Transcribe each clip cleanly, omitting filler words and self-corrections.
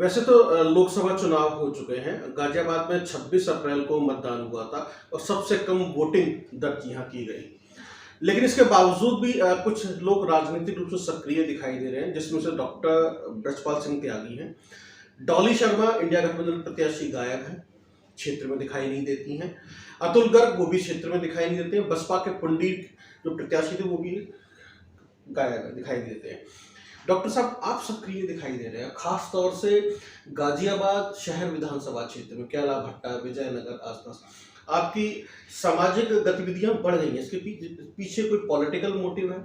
वैसे तो लोकसभा चुनाव हो चुके हैं। गाजियाबाद में 26 अप्रैल को मतदान हुआ था और सबसे कम वोटिंग दर्ज यहाँ की गई। लेकिन इसके बावजूद भी कुछ लोग राजनीतिक रूप से सक्रिय दिखाई दे रहे हैं, जिसमें से डॉक्टर ब्रजपाल सिंह त्यागी हैं। डॉली शर्मा इंडिया गठबंधन प्रत्याशी गायब है, क्षेत्र में दिखाई नहीं देती हैं। अतुल गर्ग वो भी क्षेत्र में दिखाई नहीं देते हैं। बसपा के पंडित जो प्रत्याशी थे वो भी गायब दिखाई देते हैं। डॉक्टर साहब, आप सक्रिय दिखाई दे रहे हैं, खास तौर से गाजियाबाद शहर विधानसभा क्षेत्र में, कैला भट्टा, विजयनगर आसपास आपकी सामाजिक गतिविधियां बढ़ गई हैं। इसके पीछे कोई पॉलिटिकल मोटिव है?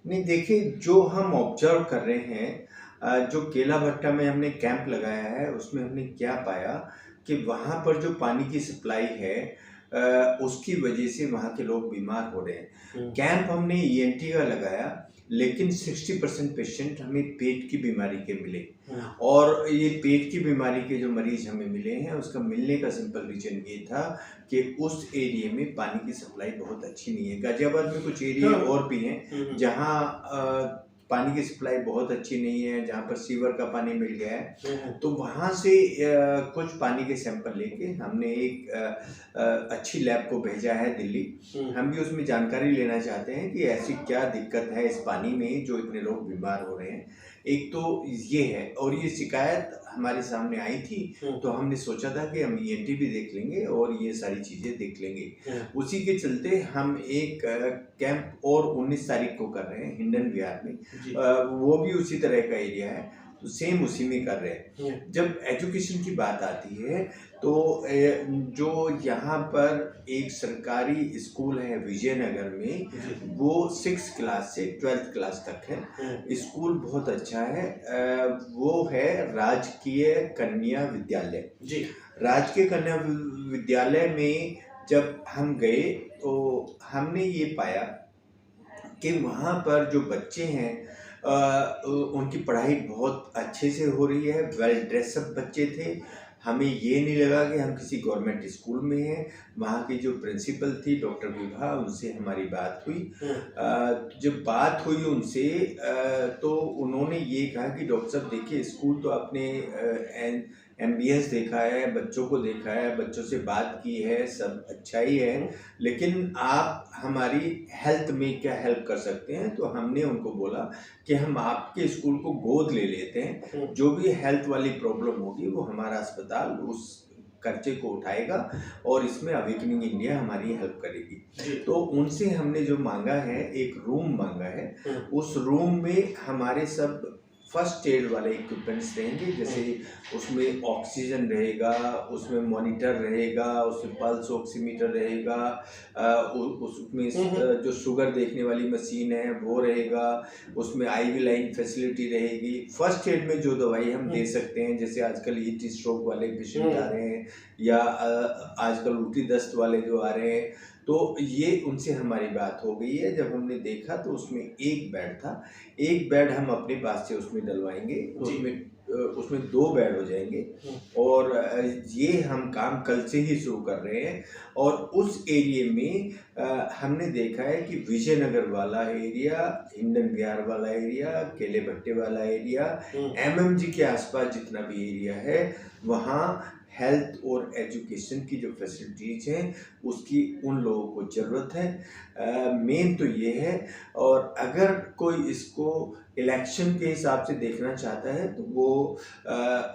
नहीं, देखिए, जो हम ऑब्जर्व कर रहे हैं, जो केला भट्टा में हमने कैंप लगाया है उसमें हमने क्या पाया कि वहाँ पर जो पानी की सप्लाई है उसकी वजह से वहाँ के लोग बीमार हो रहे हैं। कैंप हमने ईएनटी का लगाया, लेकिन 60% पेशेंट हमें पेट की बीमारी के मिले। और ये पेट की बीमारी के जो मरीज हमें मिले हैं उसका मिलने का सिंपल रीजन ये था कि उस एरिया में पानी की सप्लाई बहुत अच्छी नहीं है। गाजियाबाद में कुछ एरिया और भी हैं जहाँ पानी की सप्लाई बहुत अच्छी नहीं है, जहाँ पर सीवर का पानी मिल गया है। तो वहाँ से कुछ पानी के सैंपल लेके हमने एक अच्छी लैब को भेजा है दिल्ली। हम भी उसमें जानकारी लेना चाहते हैं कि ऐसी क्या दिक्कत है इस पानी में जो इतने लोग बीमार हो रहे हैं। एक तो ये है, और ये शिकायत हमारे सामने आई थी तो हमने सोचा था कि हम ईएनटी भी देख लेंगे और ये सारी चीज़ें देख लेंगे। उसी के चलते हम एक कैंप और 19 तारीख को कर रहे हैं हिंडन विहार में। वो भी उसी तरह का एरिया है, तो सेम उसी में कर रहे हैं। जब एजुकेशन की बात आती है तो जो यहाँ पर एक सरकारी स्कूल है विजयनगर में, वो 6th क्लास से 12th क्लास तक है। स्कूल बहुत अच्छा है। वो है राजकीय कन्या विद्यालय। राजकीय कन्या विद्यालय में जब हम गए तो हमने ये पाया कि वहाँ पर जो बच्चे हैं उनकी पढ़ाई बहुत अच्छे से हो रही है। वेल ड्रेसअप बच्चे थे। हमें ये नहीं लगा कि हम किसी गवर्नमेंट स्कूल में हैं। वहाँ की जो प्रिंसिपल थी डॉक्टर विभा, उनसे हमारी बात हुई। जब बात हुई उनसे तो उन्होंने ये कहा कि डॉक्टर साहब देखिए, स्कूल तो आपने एम्बियंस देखा है, बच्चों को देखा है, बच्चों से बात की है, सब अच्छा ही है, लेकिन आप हमारी हेल्थ में क्या हेल्प कर सकते हैं? तो हमने उनको बोला कि हम आपके स्कूल को गोद ले लेते हैं, जो भी हेल्थ वाली प्रॉब्लम होगी वो हमारा अस्पताल उस खर्चे को उठाएगा और इसमें अवेकनिंग इंडिया हमारी हेल्प करेगी। तो उनसे हमने जो मांगा है, एक रूम मांगा है। उस रूम में हमारे सब फर्स्ट एड वाले इक्विपमेंट्स रहेंगे, जैसे उसमें ऑक्सीजन रहेगा, उसमें मॉनिटर रहेगा, उसमें पल्स ऑक्सीमीटर रहेगा, उसमें जो शुगर देखने वाली मशीन है वो रहेगा, उसमें आईवी लाइन फैसिलिटी रहेगी। फर्स्ट एड में जो दवाई हम दे सकते हैं, जैसे आजकल हीट स्ट्रोक वाले पेशेंट आ रहे हैं या आजकल उल्टी दस्त वाले जो आ रहे हैं, तो ये उनसे हमारी बात हो गई है। जब हमने देखा तो उसमें एक बेड था, एक बेड हम अपने पास से उसमें डलवाएंगे, उसमें 2 बेड हो जाएंगे। और ये हम काम कल से ही शुरू कर रहे हैं। और उस एरिया में हमने देखा है कि विजयनगर वाला एरिया, हिंडन विहार वाला एरिया, केले भट्टे वाला एरिया, एमएमजी के आसपास जितना भी एरिया है, वहाँ हेल्थ और एजुकेशन की जो फैसिलिटीज़ हैं उसकी उन लोगों को ज़रूरत है। मेन तो ये है। और अगर कोई इसको इलेक्शन के हिसाब से देखना चाहता है तो वो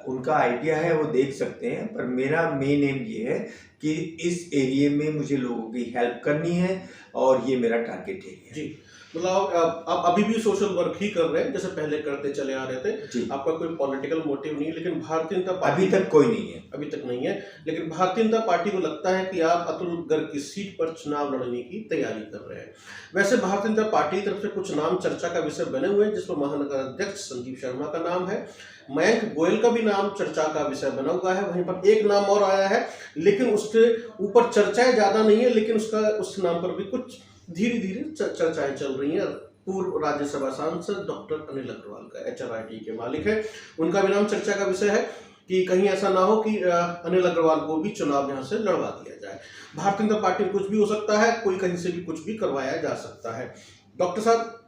उनका आइडिया है, वो देख सकते हैं। पर मेरा मेन एम ये है कि इस एरिया में मुझे लोगों की हेल्प करनी है और ये मेरा टारगेट एरिया है। मतलब आप अभी भी सोशल वर्क ही कर रहे हैं जैसे पहले करते चले आ रहे थे? आपका कोई पॉलिटिकल मोटिव नहीं है? लेकिन भारतीय जनता पार्टी अभी तक कोई नहीं है। अभी तक नहीं है, लेकिन भारतीय जनता पार्टी को लगता है कि आप अतुल गर्ग की सीट पर चुनाव लड़ने की तैयारी कर रहे हैं। वैसे भारतीय जनता पार्टी की तरफ से कुछ नाम चर्चा का विषय बने हुए हैं, जिसमें महानगर अध्यक्ष संजीव शर्मा का नाम है, मयंक गोयल का भी नाम चर्चा का विषय बना हुआ है, वहीं पर एक नाम और आया है, लेकिन उसके ऊपर चर्चाएं ज्यादा नहीं है, लेकिन उस नाम पर भी कुछ धीरे धीरे चर्चाएं चल रही हैं। पूर्व राज्यसभा सांसद डॉक्टर अनिल अग्रवाल का, HRIT के मालिक है, उनका भी नाम चर्चा का विषय है कि कहीं ऐसा ना हो कि अनिल अग्रवाल को भी चुनाव यहाँ से लड़वा दिया जाए। भारतीय जनता पार्टी में कुछ भी हो सकता है, कोई कहीं से भी कुछ भी करवाया जा सकता है। डॉक्टर साहब,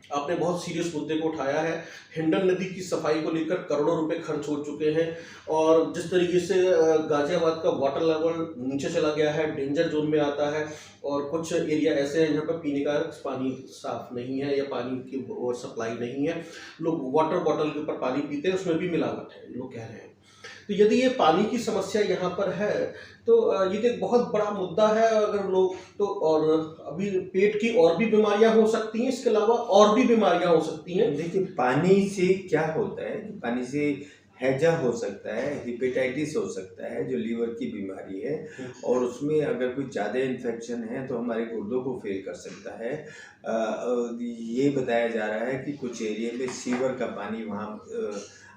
आपने बहुत सीरियस मुद्दे को उठाया है। हिंडन नदी की सफाई को लेकर करोड़ों रुपए खर्च हो चुके हैं और जिस तरीके से गाजियाबाद का वाटर लेवल नीचे चला गया है, डेंजर जोन में आता है और कुछ एरिया ऐसे हैं जहाँ पर पीने का पानी साफ नहीं है या पानी की सप्लाई नहीं है। लोग वाटर बॉटल के ऊपर पानी पीते हैं, उसमें भी मिलावट है, लोग कह रहे हैं। तो यदि ये पानी की समस्या यहाँ पर है तो ये तो एक बहुत बड़ा मुद्दा है अगर लोग तो, और अभी पेट की और भी बीमारियां हो सकती हैं, इसके अलावा और भी बीमारियां हो सकती हैं। देखिए, पानी से क्या होता है, पानी से हैजा हो सकता है, हेपेटाइटिस हो सकता है जो लीवर की बीमारी है, और उसमें अगर कोई ज़्यादा इन्फेक्शन है तो हमारे गुर्दों को फेल कर सकता है। ये बताया जा रहा है कि कुछ एरिया में सीवर का पानी वहाँ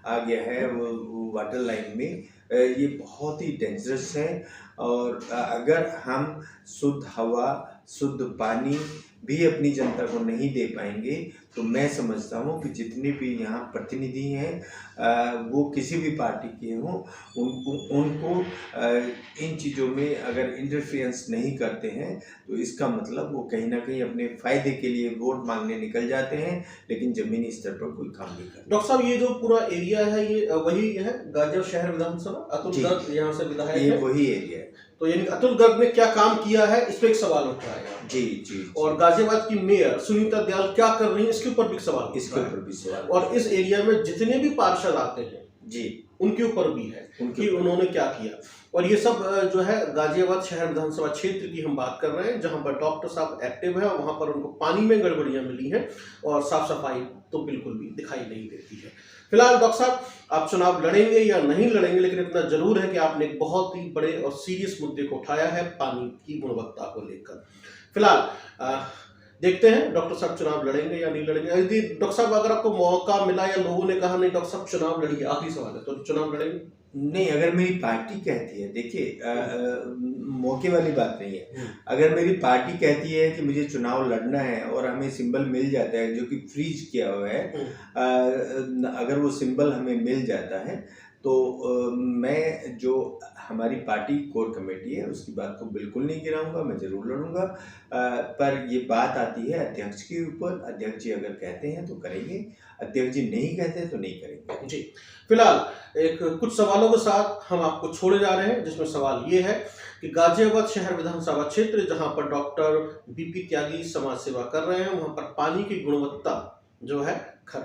आ गया है, वो वाटर लाइन में। ये बहुत ही डेंजरस है, और अगर हम शुद्ध हवा, शुद्ध पानी भी अपनी जनता को नहीं दे पाएंगे तो मैं समझता हूँ कि जितने भी यहाँ प्रतिनिधि हैं वो किसी भी पार्टी के हों, उनको इन चीज़ों में अगर इंटरफेरेंस नहीं करते हैं तो इसका मतलब वो कहीं ना कहीं अपने फ़ायदे के लिए वोट मांगने निकल जाते हैं, लेकिन ज़मीनी स्तर पर कोई काम नहीं करते। डॉक्टर साहब, ये जो पूरा एरिया है ये वही है गाजिया शहर विधानसभा, अतुल गर्ग यहाँ से विधायक ये है। वही एरिया है। तो यानी अतुल गर्ग ने क्या काम किया है इस पे एक सवाल उठ रहा है। जी जी। और गाजियाबाद की मेयर सुनीता दयाल क्या कर रही है इसके ऊपर भी सवाल, इसके ऊपर भी सवाल, और इस एरिया में जितने भी पार्षद आते हैं जी उनके ऊपर भी है कि उन्होंने क्या किया। और ये सब जो है गाजियाबाद शहर विधानसभा क्षेत्र की हम बात कर रहे हैं, जहां पर डॉक्टर साहब एक्टिव है, वहां पर उनको पानी में गड़बड़ियां मिली हैं और साफ सफाई तो बिल्कुल भी दिखाई नहीं देती है। फिलहाल डॉक्टर साहब, आप चुनाव लड़ेंगे या नहीं लड़ेंगे, लेकिन इतना जरूर है कि आपने एक बहुत ही बड़े और सीरियस मुद्दे को उठाया है पानी की गुणवत्ता को लेकर। फिलहाल देखते हैं डॉक्टर साहब चुनाव लड़ेंगे या नहीं लड़ेंगे। यदि डॉक्टर साहब अगर आपको मौका मिला या लोगों ने कहा नहीं डॉक्टर साहब चुनाव लड़िए, आखिरी सवाल है, तो चुनाव लड़ेंगे? नहीं, अगर मेरी पार्टी कहती है, देखिए मौके वाली बात नहीं है। अगर मेरी पार्टी कहती है कि मुझे चुनाव लड़ना है और हमें सिंबल मिल जाता है जो कि फ्रीज किया हुआ है, अगर वो सिंबल हमें मिल जाता है तो मैं जो हमारी पार्टी कोर कमेटी है उसकी बात को बिल्कुल नहीं गिराऊंगा, मैं ज़रूर लड़ूंगा। पर ये बात आती है अध्यक्ष के ऊपर। अध्यक्ष जी अगर कहते हैं तो करेंगे, अध्यक्ष जी नहीं कहते तो नहीं करेंगे। जी, फिलहाल एक कुछ सवालों के साथ हम आपको छोड़े जा रहे हैं, जिसमें सवाल ये है कि गाजियाबाद शहर विधानसभा क्षेत्र जहां पर डॉक्टर बीपी त्यागी समाज सेवा कर रहे हैं, वहां पर पानी की गुणवत्ता जो है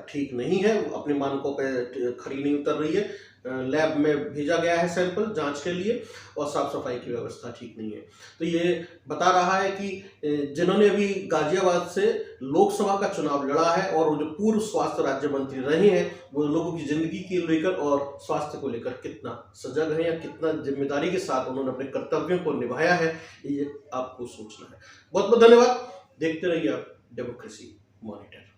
ठीक नहीं है, अपने मानकों पे खरी नहीं उतर रही है। लैब में भेजा गया है सैंपल जांच के लिए और साफ सफाई की व्यवस्था ठीक नहीं है। तो ये बता रहा है कि जिन्होंने अभी गाजियाबाद से लोकसभा का चुनाव लड़ा है और वो जो पूर्व स्वास्थ्य राज्य मंत्री रहे हैं, वो लोगों की जिंदगी को लेकर और स्वास्थ्य को लेकर कितना सजग है या कितना जिम्मेदारी के साथ उन्होंने अपने कर्तव्यों को निभाया है, ये आपको सोचना है। बहुत बहुत धन्यवाद। देखते रहिए आप डेमोक्रेसी मॉनिटर।